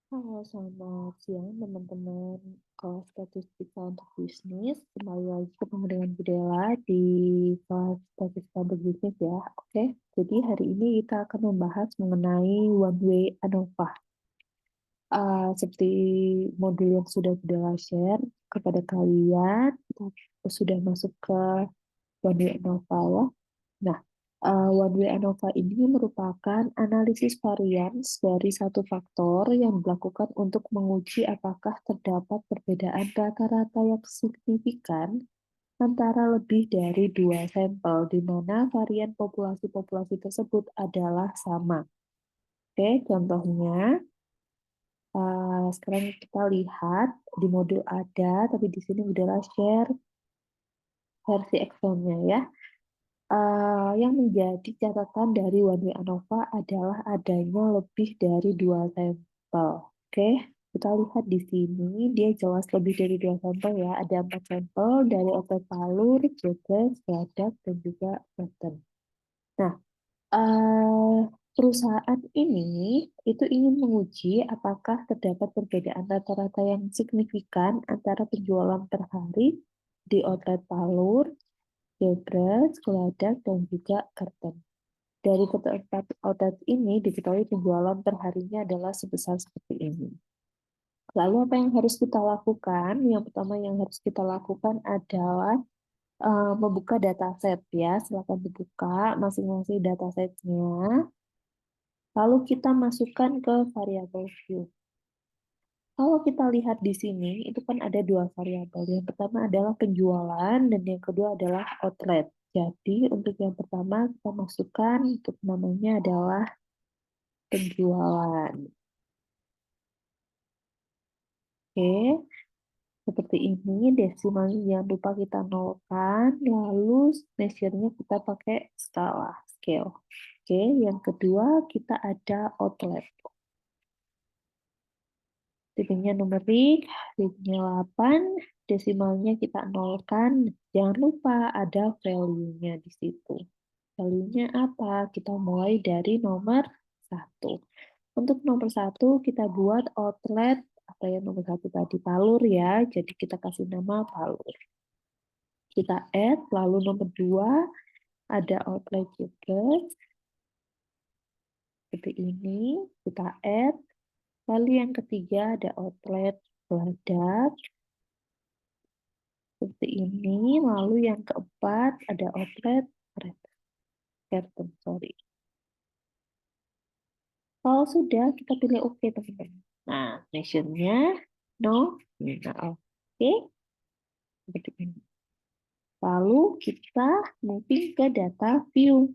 Halo, selamat siang teman-teman. Kelas statistika untuk bisnis, kembali lagi ketemu dengan Budela di kelas statistika berbisnis ya. Oke, jadi hari ini kita akan membahas mengenai one way ANOVA. Seperti modul yang sudah Budela share kepada kalian, kita sudah masuk ke one way ANOVA ya. Nah, one way ANOVA ini merupakan analisis varians dari satu faktor yang dilakukan untuk menguji apakah terdapat perbedaan rata-rata yang signifikan antara lebih dari dua sampel, di mana varian populasi-populasi tersebut adalah sama. Oke, contohnya, sekarang kita lihat di modul ada, tapi di sini udah share versi Excel-nya ya. Yang menjadi catatan dari one way ANOVA adalah adanya lebih dari dua sampel. Oke, kita lihat di sini dia jelas lebih dari dua sampel ya. Ada 4 sampel dari otot palur, Jebres, Badak, dan juga Batten. Nah, perusahaan ini itu ingin menguji apakah terdapat perbedaan rata-rata yang signifikan antara penjualan per hari di outlet palur, Jebres, Geladak, dan juga Karten. Dari keempat outlet ini diketahui penjualan per harinya adalah sebesar seperti ini. Lalu apa yang harus kita lakukan? Yang pertama yang harus kita lakukan adalah membuka dataset ya. Silakan dibuka masing-masing datasetnya. Lalu kita masukkan ke variabel view. Kalau kita lihat di sini, itu kan ada dua variabel. Yang pertama adalah penjualan dan yang kedua adalah outlet. Jadi untuk yang pertama kita masukkan untuk namanya adalah penjualan. Oke, seperti ini desimalnya jangan lupa kita nolkan, lalu measure-nya kita pakai skala, scale. Oke, yang kedua kita ada outlet. Tipenya numerik, tipenya 8, desimalnya kita nolkan. Jangan lupa ada value-nya di situ. Value-nya apa? Kita mulai dari nomor 1. Untuk nomor 1 kita buat outlet, apa ya nomor 1 tadi, palur ya. Jadi kita kasih nama palur. Kita add, lalu nomor 2 ada outlet juga. Seperti ini, kita add. Lalu yang ketiga ada outlet Geladak. Seperti ini. Lalu yang keempat ada outlet Karten, sorry. Kalau sudah, kita pilih OK, teman-teman. Nah, measure-nya nominal. Oke, seperti ini. Lalu kita moving ke data view.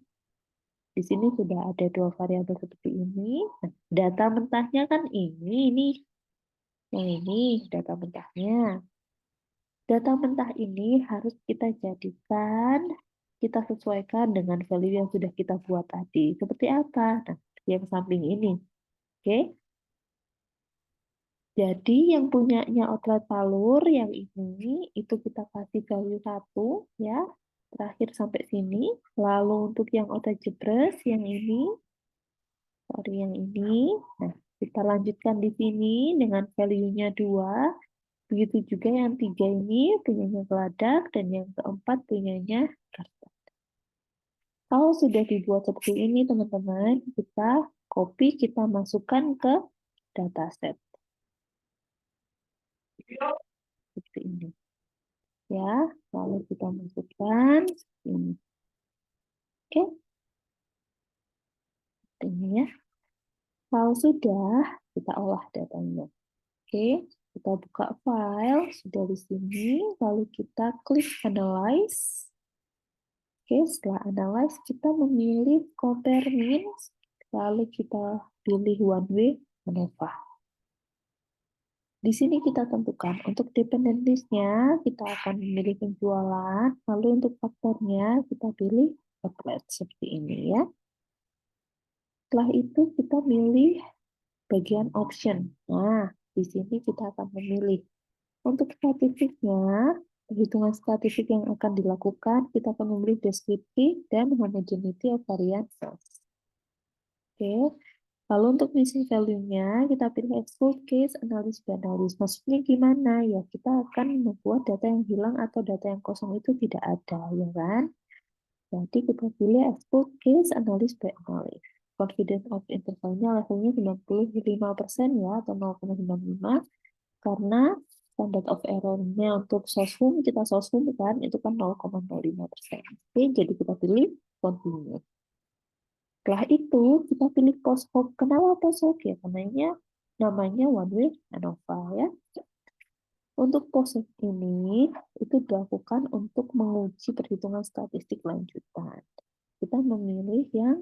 Di sini sudah ada dua variabel seperti ini. Nah, data mentahnya kan ini. Yang ini data mentahnya. Data mentah ini harus kita jadikan, kita sesuaikan dengan value yang sudah kita buat tadi. Seperti apa? Nah, yang samping ini. Oke. Jadi yang punyanya outlet palur yang ini itu kita kasih value 1 ya. Terakhir sampai sini. Lalu untuk yang outlet Jebres yang ini, sorry yang ini. Nah, kita lanjutkan di sini dengan value-nya 2. Begitu juga yang 3 ini punyanya Geladak dan yang keempat punyanya Karta. Kalau sudah dibuat seperti ini teman-teman, kita copy, kita masukkan ke dataset. Seperti ini. Ya, lalu kita masukkan ini. Oke, ini ya. Kalau sudah, kita olah datanya. Oke, kita buka file, sudah di sini, lalu kita klik analyze. Oke, setelah analyze, kita memilih compare means, lalu kita pilih one way ANOVA. Di sini kita tentukan untuk dependencies-nya, kita akan memilih penjualan, lalu untuk faktornya kita pilih outlet seperti ini ya. Setelah itu kita pilih bagian option. Nah, di sini kita akan memilih untuk statistiknya, perhitungan statistik yang akan dilakukan, kita akan memilih descriptive dan homogeneity of variances. Oke, Lalu untuk missing value-nya, kita pilih exclude case, analysis, analysis. Maksudnya gimana? Ya, kita akan membuat data yang hilang atau data yang kosong itu tidak ada, ya kan? Jadi kita pilih exclude case, analysis, analysis. Confidence of interval-nya levelnya 95% ya, atau 0,95. Karena standard of error-nya untuk source home, kita source home kan, itu kan 0,05%. Oke, jadi kita pilih continue. Setelah itu, kita pilih post hoc. Kenapa post hoc ya? Karena namanya one way ANOVA ya. Untuk post hoc ini, itu dilakukan untuk menguji perhitungan statistik lanjutan. Kita memilih yang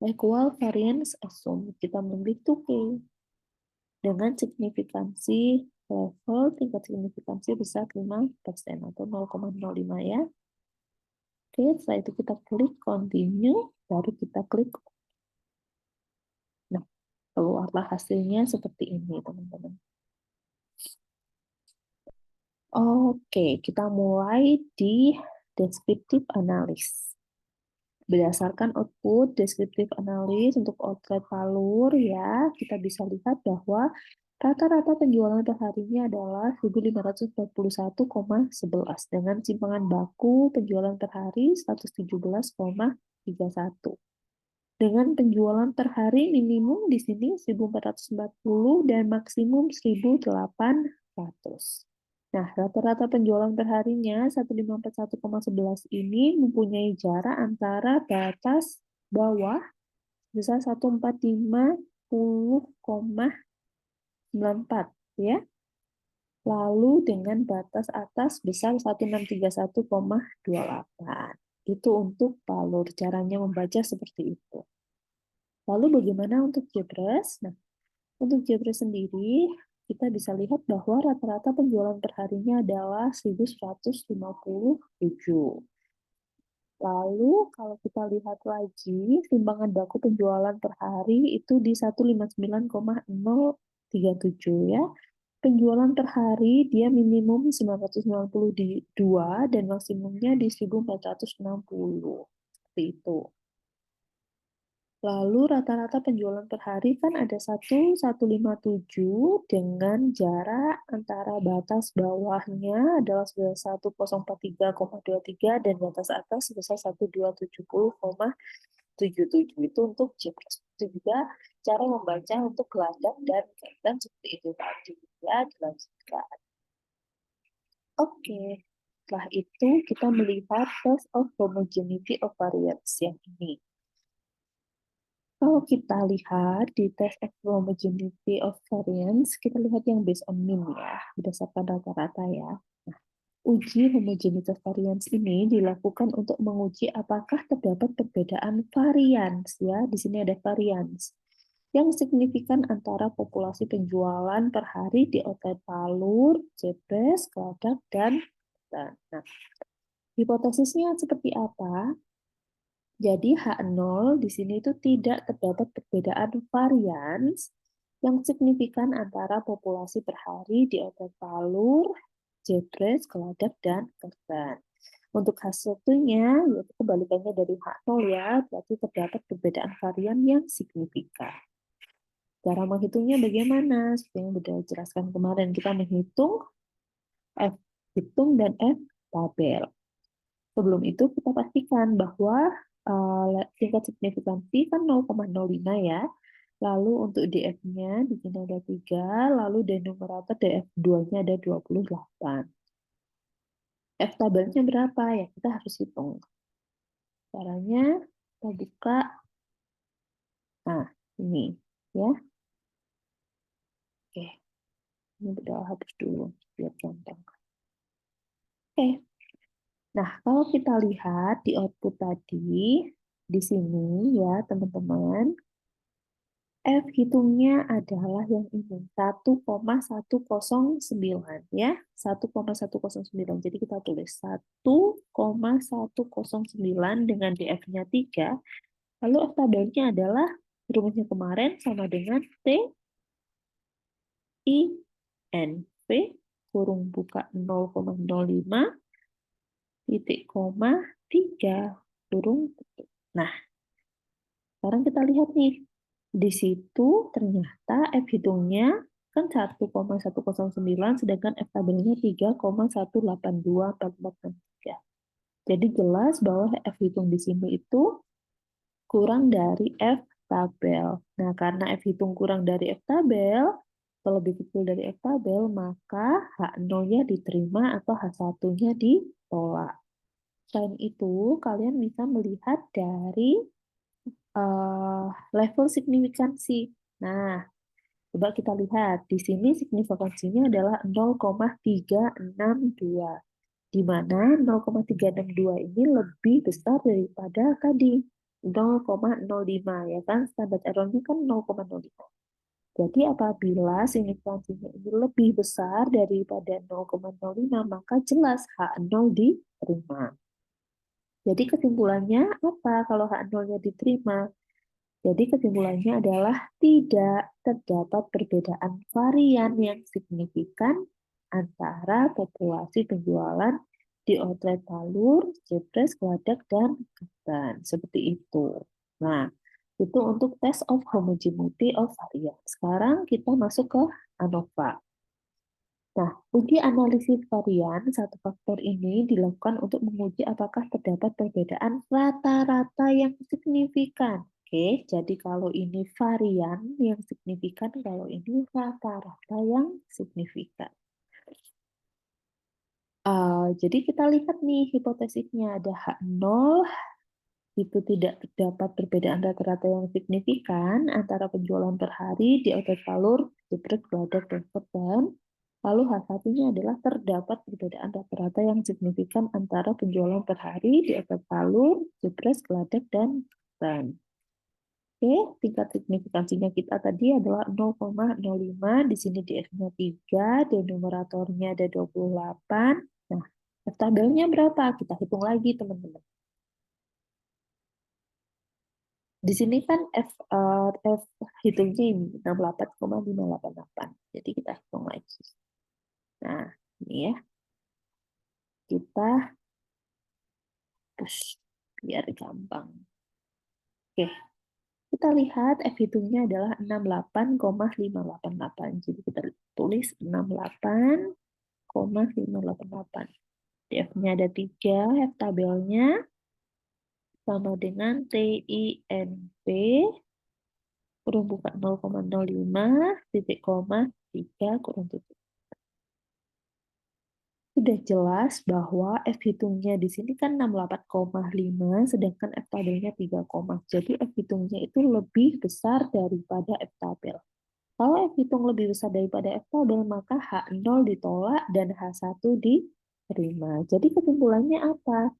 equal variance assume. Kita memilih 2K. Dengan signifikansi level tingkat signifikansi besar 5% atau 0,05 ya. Oke, setelah itu kita klik continue, baru kita klik. Nah, keluarlah hasilnya seperti ini, teman-teman. Oke, kita mulai di descriptive analysis. Berdasarkan output descriptive analysis untuk outlet Palur ya, kita bisa lihat bahwa rata-rata penjualan per harinya adalah 1.541,11 dengan simpangan baku penjualan per hari 117,31. Dengan penjualan per hari minimum di sini 1.440 dan maksimum 1.800. Nah, rata-rata penjualan per harinya 1.541,11 ini mempunyai jarak antara batas bawah sebesar 1.450,94 ya. Lalu dengan batas atas besar 1.631,28. Itu untuk Palur. Caranya membaca seperti itu. Lalu bagaimana untuk Jebres? Nah, untuk Jebres sendiri, kita bisa lihat bahwa rata-rata penjualan per harinya adalah 1.157. Lalu kalau kita lihat lagi, timbangan baku penjualan per hari itu di 159,037 ya. Penjualan per hari dia minimum 992 dan maksimumnya di 1460. Seperti itu. Lalu rata-rata penjualan per hari kan ada 1.157 dengan jarak antara batas bawahnya adalah sebesar 1043,23 dan batas atas sebesar 1270,77. Itu untuk Jepres. Itu juga cara membaca untuk gelandang dan gelandang seperti itu tadi. Ya, dilanjutkan. Oke, setelah itu kita melihat test of homogeneity of variance yang ini. Kalau kita lihat di test of homogeneity of variance, kita lihat yang based on mean ya, berdasarkan rata-rata ya. Nah, uji homogeneity of variance ini dilakukan untuk menguji apakah terdapat perbedaan varians ya. Di sini ada varians yang signifikan antara populasi penjualan per hari di outlet Palur, Jebres, Keladak, dan nah, hipotesisnya seperti apa? Jadi H0 di sini itu tidak terdapat perbedaan varians yang signifikan antara populasi per hari di outlet Palur, Jebres, Keladak, dan Kerten. Untuk hasilnya, yaitu kebalikannya dari H0 ya, berarti terdapat perbedaan varian yang signifikan. Cara menghitungnya bagaimana? Seperti yang sudah jelaskan kemarin, kita menghitung F hitung dan F tabel. Sebelum itu kita pastikan bahwa tingkat signifikansi kan 0,05 ya. Lalu untuk DF-nya di sini ada 3, lalu denumerator DF2-nya ada 28. F tabelnya berapa ya? Kita harus hitung. Caranya kita buka. Nah, ini ya. Oke. Ini udah hapus dulu biar gampang. Oke. Nah, kalau kita lihat di output tadi, di sini ya teman-teman, F hitungnya adalah yang ini, 1,109 ya, 1,109. Jadi kita tulis 1,109 dengan DF-nya 3, lalu F tabelnya adalah rumusnya kemarin sama dengan T I N V kurung buka 0,05 titik koma 3 kurung tutup. Nah, sekarang kita lihat nih. Di situ ternyata F hitungnya kan 1,109 sedangkan F tabelnya 3,1824463. Jadi jelas bahwa F hitung di sini itu kurang dari F tabel. Nah, karena F hitung kurang dari F tabel, atau lebih kecil dari F tabel, maka H0-nya diterima atau H1-nya ditolak. Selain itu, kalian bisa melihat dari level signifikansi. Nah, coba kita lihat. Di sini signifikansinya adalah 0,362. Di mana 0,362 ini lebih besar daripada tadi 0,05, ya kan? Standar errornya kan 0,05. Jadi apabila signifikansinya ini lebih besar daripada 0,05, maka jelas H0 diterima. Jadi kesimpulannya apa kalau H0-nya diterima? Jadi kesimpulannya adalah tidak terdapat perbedaan varian yang signifikan antara populasi penjualan di outlet Talur, Jebres, Geladak, dan Ketan. Seperti itu. Nah, itu untuk test of homogeneity of varian. Sekarang kita masuk ke ANOVA. Nah, uji analisis varian satu faktor ini dilakukan untuk menguji apakah terdapat perbedaan rata-rata yang signifikan. Oke, jadi kalau ini varian yang signifikan, kalau ini rata-rata yang signifikan. Jadi kita lihat nih hipotesisnya ada H0, itu tidak terdapat perbedaan rata-rata yang signifikan antara penjualan per hari di outlet Talur, Jebret, Geladak, dan Ketan. Lalu H1-nya adalah terdapat perbedaan rata-rata yang signifikan antara penjualan per hari di outlet Talur, Jebret, Geladak, dan Ketan. Oke, tingkat signifikansinya kita tadi adalah 0,05, di sini di F-nya 3, denominatornya ada 28. Nah, F tabelnya berapa? Kita hitung lagi, teman-teman. Di sini kan F hitungnya ini 68,588. Jadi kita hitung lagi. Nah, ini ya. Kita push biar gampang. Oke. Kita lihat F hitungnya adalah 68,588. Jadi kita tulis 68,588. Di F-nya ada 3, F tabelnya sama dengan TINP kurang buka 0,05 titik koma 3 kurang tutup. Sudah jelas bahwa F hitungnya di sini kan 68,5 sedangkan F tabelnya 3, jadi F hitungnya itu lebih besar daripada F tabel. Kalau F hitung lebih besar daripada F tabel, maka H0 ditolak dan H1 diterima. Jadi kesimpulannya apa?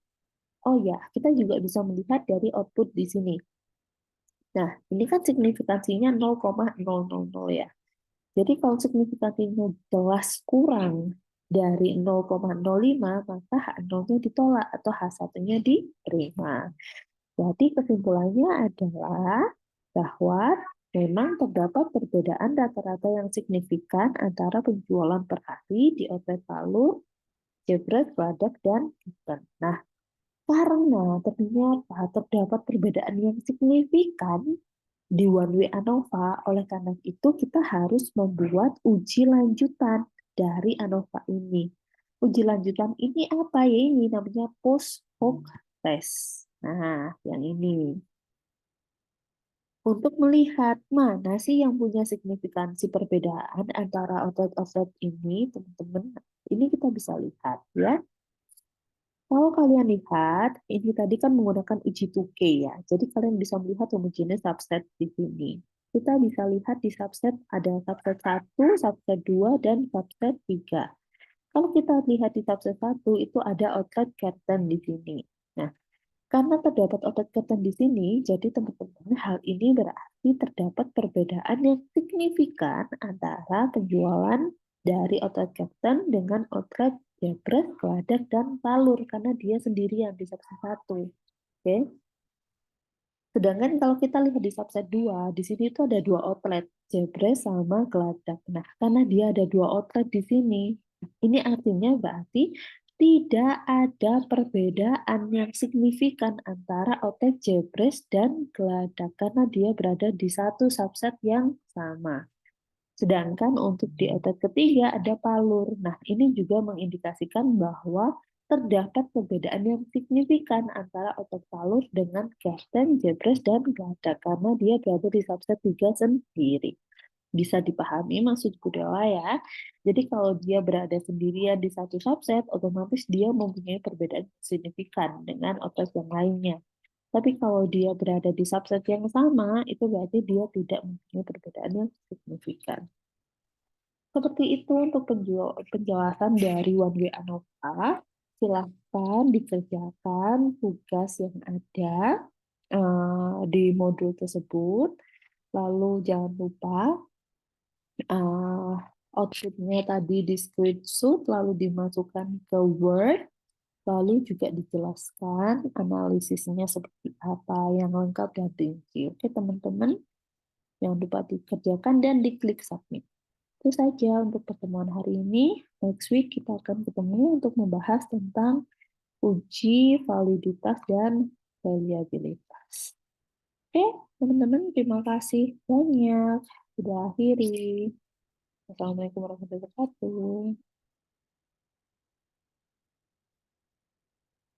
Oh ya, kita juga bisa melihat dari output di sini. Nah, ini kan signifikansinya 0,000 ya. Jadi kalau signifikansinya jelas kurang dari 0,05, maka H0-nya ditolak atau H1-nya diterima. Jadi kesimpulannya adalah bahwa memang terdapat perbedaan rata-rata yang signifikan antara penjualan per hari di outlet Talur, Jebret, Geladak, dan Ketan. Nah, karena ternyata terdapat perbedaan yang signifikan di one way ANOVA, oleh karena itu kita harus membuat uji lanjutan dari ANOVA ini. Uji lanjutan ini apa ya? Ini namanya post hoc test. Nah, yang ini. Untuk melihat mana sih yang punya signifikansi perbedaan antara outlet-outlet ini, teman-teman, ini kita bisa lihat ya. Kalau kalian lihat, ini tadi kan menggunakan uji 2K ya. Jadi kalian bisa melihat homogeneous subset di sini. Kita bisa lihat di subset ada subset 1, subset 2, dan subset 3. Kalau kita lihat di subset 1, itu ada outlet curtain di sini. Nah, karena terdapat outlet curtain di sini, jadi teman-teman hal ini berarti terdapat perbedaan yang signifikan antara penjualan dari outlet curtain dengan outlet Jebret, Geladak, dan Talur karena dia sendirian di subset 1. Oke. Sedangkan kalau kita lihat di subset 2, di sini itu ada 2 outlet, Jebret sama Geladak. Nah, karena dia ada 2 outlet di sini, ini artinya berarti Tidak ada perbedaan yang signifikan antara otak Jebres dan Geladak karena dia berada di satu subset yang sama. Sedangkan untuk di otak ketiga ada palur. Nah, ini juga mengindikasikan bahwa terdapat perbedaan yang signifikan antara otak palur dengan Garten, Jebres, dan Geladak karena dia berada di subset 3 sendiri. Bisa dipahami maksud Gudela ya. Jadi kalau dia berada sendirian di satu subset, otomatis dia mempunyai perbedaan signifikan dengan otot yang lainnya. Tapi kalau dia berada di subset yang sama, itu berarti dia tidak mempunyai perbedaan yang signifikan. Seperti itu untuk penjelasan dari One Way ANOVA. Silahkan dikerjakan tugas yang ada di modul tersebut. Lalu jangan lupa uh, outputnya tadi di screenshot, lalu dimasukkan ke Word, lalu juga dijelaskan analisisnya seperti apa yang lengkap dan rinci. Oke teman-teman, jangan lupa dikerjakan dan diklik submit. Itu saja untuk pertemuan hari ini. Next week kita akan ketemu untuk membahas tentang uji validitas dan reliabilitas. Oke, teman-teman, terima kasih banyak. Sudah akhiri. Assalamualaikum warahmatullahi wabarakatuh.